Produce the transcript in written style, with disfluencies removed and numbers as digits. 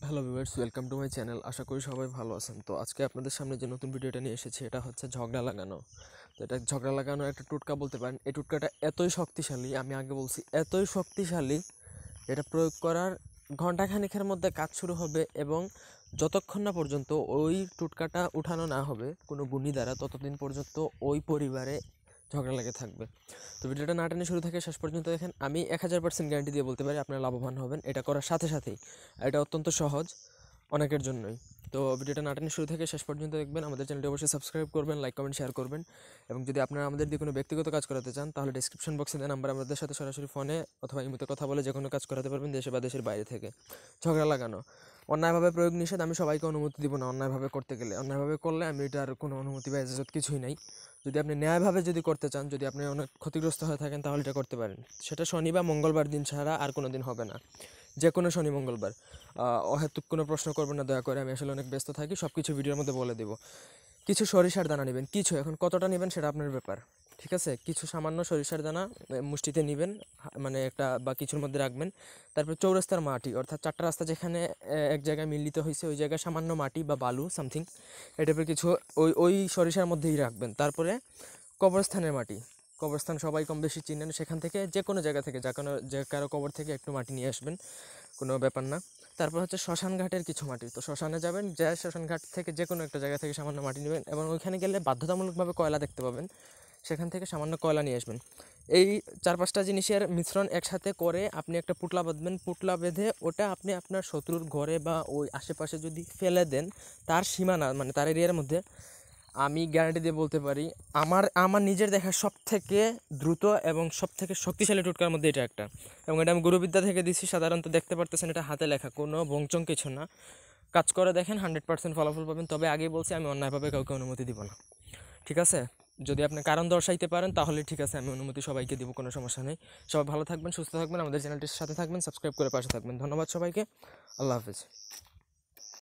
Hello viewers, welcome to my channel. আশা করি সবাই ভালো আছেন। তো আজকে আপনাদের সামনে যে নতুন ভিডিওটা নিয়ে এসেছি এটা হচ্ছে ঝগড়া লাগানো। তো এটা ঝগড়া লাগানো একটা টোটকা বলতে পারেন। এই টোটকাটা এতই শক্তিশালী, আমি আগে বলছি এতই শক্তিশালী, এটা প্রয়োগ করার ঘণ্টাখানেকের মধ্যে কাজ শুরু হবে এবং যতক্ষণ না পর্যন্ত ওই টোটকাটা উঠানো না হবে কোনো গুণী দ্বারা, ততদিন পর্যন্ত ওই পরিবারে ঝগড়া লেগে থাকবে। তো ভিডিওটা না টেনে শুরু থেকে শেষ পর্যন্ত দেখেন। আমি 1000% গ্যারান্টি দিয়ে বলতে পারি আপনারা লাভবান হবেন এটা করার সাথে সাথেই। এটা অত্যন্ত সহজ অনেকের জন্যই। তো ভিডিওটা না টেনে শুরু থেকে শেষ পর্যন্ত দেখবেন। আমাদের চ্যানেলটি অবশ্যই সাবস্ক্রাইব করবেন, লাইক কমেন্ট শেয়ার করবেন। এবং যদি আপনারা আমাদের দিয়ে কোনো ব্যক্তিগত কাজ করাতে চান তাহলে ডেসক্রিপশন বক্সে দেন নাম্বার, আমাদের সাথে সরাসরি ফোনে অথবা ইমোতে কথা বলে যে কোনো কাজ করাতে পারবেন, দেশে বা দেশের বাইরে থেকে। ঝগড়া লাগানো অন্যায়ভাবে প্রয়োগ নিষেধ। আমি সবাইকে অনুমতি দিব না অন্যায়ভাবে করতে গেলে। অন্যায়ভাবে করলে আমি এটার কোনো অনুমতি বা ইজাজত কিছুই নাই। যদি আপনি ন্যায়ভাবে যদি করতে চান, যদি আপনি অনেক ক্ষতিগ্রস্ত হয়ে থাকেন তাহলে এটা করতে পারেন। সেটা শনি বা মঙ্গলবার দিন ছাড়া আর কোনো দিন হবে না, যে কোনো শনি মঙ্গলবার। অহেতুক কোনো প্রশ্ন করবেন না দয়া করে, আমি আসলে অনেক ব্যস্ত থাকি, সব কিছু ভিডিওর মধ্যে বলে দেবো। কিছু সরিষার দানা নেবেন, কিছু, এখন কতটা নেবেন সেটা আপনার ব্যাপার, ঠিক আছে? কিছু সামান্য সরিষার দানা মুষ্টিতে নেবেন, মানে একটা বা কিছুর মধ্যে রাখবেন। তারপর চৌরাস্তার মাটি, অর্থাৎ চারটা রাস্তা যেখানে এক জায়গায় মিলিত হয়েছে ওই জায়গায় সামান্য মাটি বা বালু সামথিং এই টাইপের কিছু ওই সরিষার মধ্যেই রাখবেন। তারপরে কবরস্থানের মাটি, কবরস্থান সবাই কম বেশি চিনেন, সেখান থেকে যে কোনো জায়গা থেকে যে কারো কবর থেকে একটু মাটি নিয়ে আসবেন, কোনো ব্যাপার না। তারপর হচ্ছে শ্মশান ঘাটের কিছু মাটি, তো শ্মশানে যাবেন, যা শ্মশান ঘাট থেকে যে কোনো একটা জায়গা থেকে সামান্য মাটি নেবেন এবং ওইখানে গেলে বাধ্যতামূলকভাবে কয়লা দেখতে পাবেন, সেখান থেকে সামান্য কয়লা নিয়ে আসবেন। এই 4-5টা জিনিসের মিশ্রণ একসাথে করে আপনি একটা পুটলা বাঁধবেন। পুটলা বেঁধে ওটা আপনি আপনার শত্রুর ঘরে বা ওই আশেপাশে যদি ফেলে দেন, তার সীমানা মানে তার এরিয়ার মধ্যে, আমি গ্যারান্টি দিয়ে বলতে পারি আমার নিজের দেখা সবথেকে দ্রুত এবং সবথেকে শক্তিশালী টোটকার মধ্যে এটা একটা। এবং এটা আমি গুরুবিদ্যা থেকে দিচ্ছি, সাধারণত দেখতে পারতেছেন এটা হাতে লেখা, কোনো বংচং কিছু না। কাজ করে দেখেন, 100% ফলাফল পাবেন। তবে আগেই বলছি আমি অন্যায়ভাবে কাউকে অনুমতি দিব না, ঠিক আছে? যদি আপনি কারণ দর্শাইতে পারেন তাহলে ঠিক আছে, আমি অনুমতি সবাইকে দিব, কোনো সমস্যা নেই। সবাই ভালো থাকবেন, সুস্থ থাকবেন, আমাদের চ্যানেলটির সাথে থাকবেন, সাবস্ক্রাইব করে পাশে থাকবেন। ধন্যবাদ সবাইকে, আল্লাহ হাফেজ।